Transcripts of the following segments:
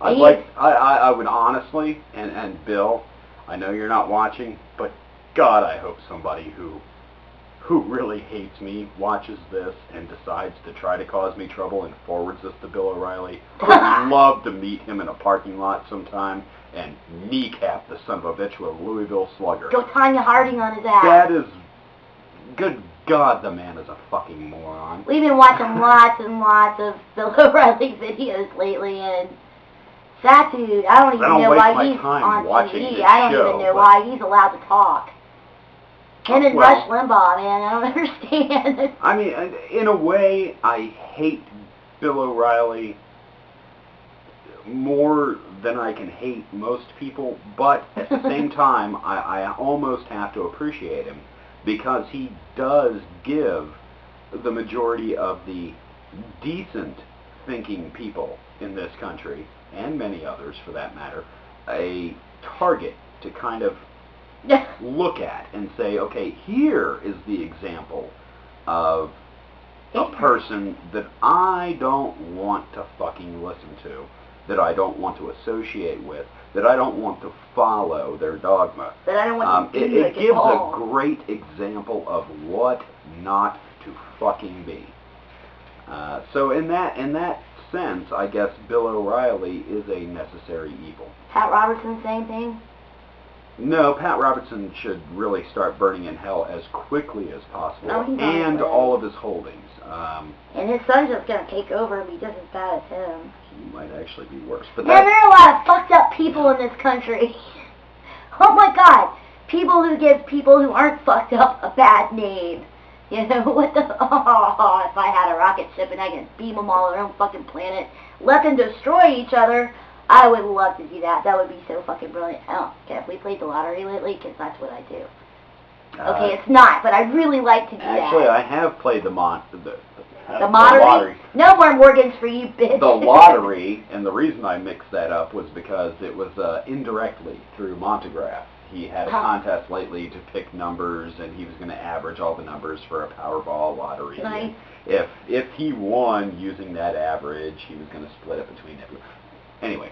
I would honestly, and Bill, I know you're not watching, but God, I hope somebody who really hates me watches this and decides to try to cause me trouble and forwards this to Bill O'Reilly. I would love to meet him in a parking lot sometime and kneecap the son of a bitch with a Louisville Slugger. Go Tanya Harding on his ass. That is, good God, the man is a fucking moron. We've been watching lots and lots of Bill O'Reilly videos lately, and that dude, I don't even know why he's on TV. I don't even know why he's allowed to talk. Him and Rush Limbaugh, man, I don't understand. I mean, in a way, I hate Bill O'Reilly more than I can hate most people, but at the same time, I almost have to appreciate him because he does give the majority of the decent thinking people in this country, and many others for that matter, a target to kind of look at and say, okay, here is the example of a person that I don't want to fucking listen to, that I don't want to associate with, that I don't want to follow their dogma. That I don't want to it gives a great example of what not to fucking be. So in that sense, I guess Bill O'Reilly is a necessary evil. Pat Robertson, same thing? No, Pat Robertson should really start burning in hell as quickly as possible, and all of his holdings. And his son's just going to take over and be just as bad as him. He might actually be worse. But man, there are a lot of fucked up people in this country. Oh my God. People who give people who aren't fucked up a bad name. You know, what the... Oh, if I had a rocket ship and I could beam them all around fucking planet, let them destroy each other, I would love to do that. That would be so fucking brilliant. Oh, okay, have we played the lottery lately? Because that's what I do. Okay, it's not, but I'd really like to do that. Actually, I have played the lottery. No more Morgans for you, bitch. The lottery, and the reason I mixed that up was because it was indirectly through Montegraph. He had a contest lately to pick numbers, and he was going to average all the numbers for a Powerball lottery. Nice. If he won using that average, he was going to split it between everyone. Anyway,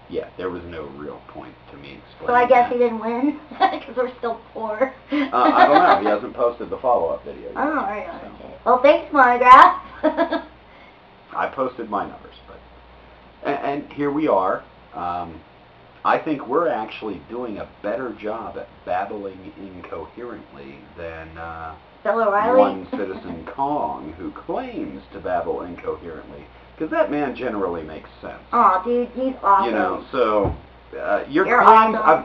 yeah, there was no real point to me explaining. So I guess he didn't win because we're still poor. I don't know. He hasn't posted the follow-up video yet. Oh, right. Okay. Well, thanks, Monograph. I posted my numbers, but and here we are. I think we're actually doing a better job at babbling incoherently than Bill O'Reilly? one Citizen Kong, who claims to babble incoherently. Because that man generally makes sense. Aw, dude, he's awesome. You know, so your You're claims, awesome. I've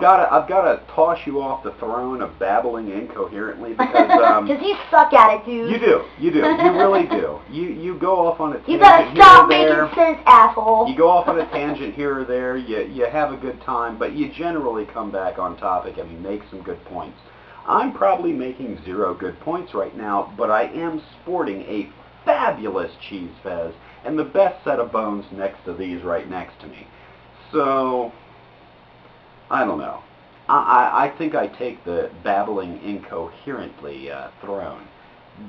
got to toss you off the throne of babbling incoherently because you suck at it, dude. You do, you really do. You go off on a tangent. You gotta stop making sense, asshole. You go off on a tangent here or there. You have a good time, but you generally come back on topic and make some good points. I'm probably making 0 good points right now, but I am sporting a fabulous cheese fez and the best set of bones next to these right next to me. So, I don't know. I think I take the babbling incoherently throne,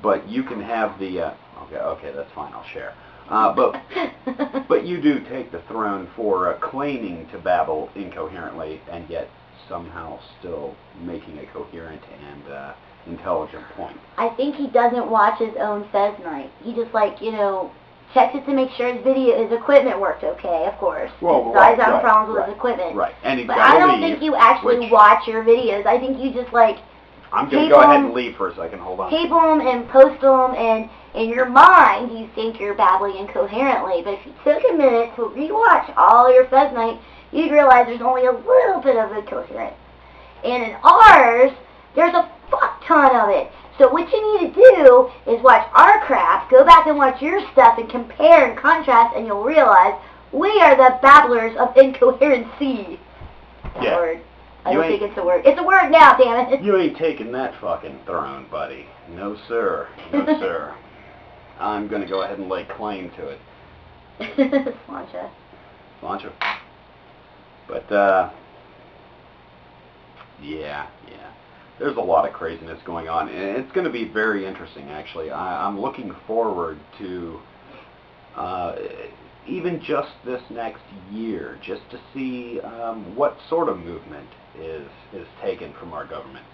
but you can have the, okay, that's fine, I'll share. But you do take the throne for claiming to babble incoherently and yet somehow still making a coherent and intelligent point. I think he doesn't watch his own Fez night. He just checks it to make sure his equipment worked okay, of course. Well, He's always having problems with his equipment. Right, and he's but I don't think you actually watch your videos. I think you just I'm going to go ahead and leave for a second. Hold on. Tape them and post them, and in your mind you think you're babbling incoherently. But if you took a minute to rewatch all your Fez night, you'd realize there's only a little bit of incoherence. And in ours, there's a fuck ton of it. So what you need to do is watch our crap, go back and watch your stuff, and compare and contrast, and you'll realize we are the babblers of incoherency. Yeah. Word. I don't think it's a word. It's a word now, damn it. You ain't taking that fucking throne, buddy. No, sir. No, sir. I'm going to go ahead and lay claim to it. Slancha. Slancha. But, yeah. There's a lot of craziness going on, and it's going to be very interesting, actually. I'm looking forward to even just this next year, just to see what sort of movement is taken from our government.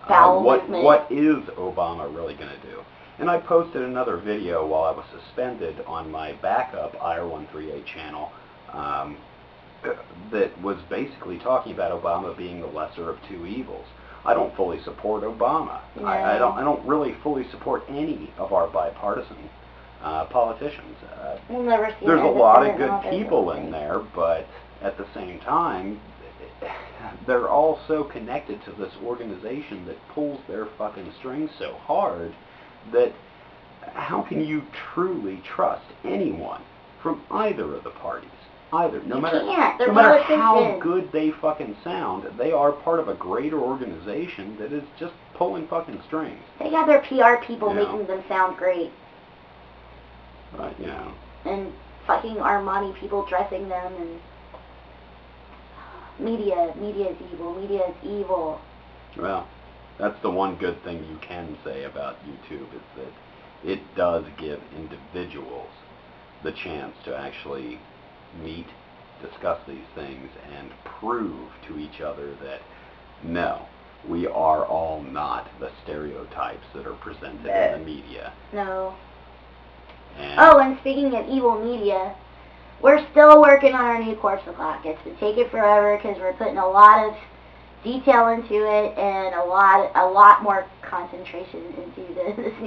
What is Obama really going to do? And I posted another video while I was suspended on my backup IR138 channel that was basically talking about Obama being the lesser of two evils. I don't fully support Obama. No. I don't really fully support any of our bipartisan politicians. We'll never see There's a lot of good people in there, but at the same time, they're all so connected to this organization that pulls their fucking strings so hard that how can you truly trust anyone from either of the parties? No matter how good they fucking sound, they are part of a greater organization that is just pulling fucking strings. They got their PR people making them sound great. Right, and fucking Armani people dressing them, and media is evil. Well, that's the one good thing you can say about YouTube, is that it does give individuals the chance to actually meet, discuss these things, and prove to each other that no, we are all not the stereotypes that are presented in the media. No. And speaking of evil media, we're still working on our new corpse clock. It's been taking forever because we're putting a lot of detail into it and a lot more concentration into this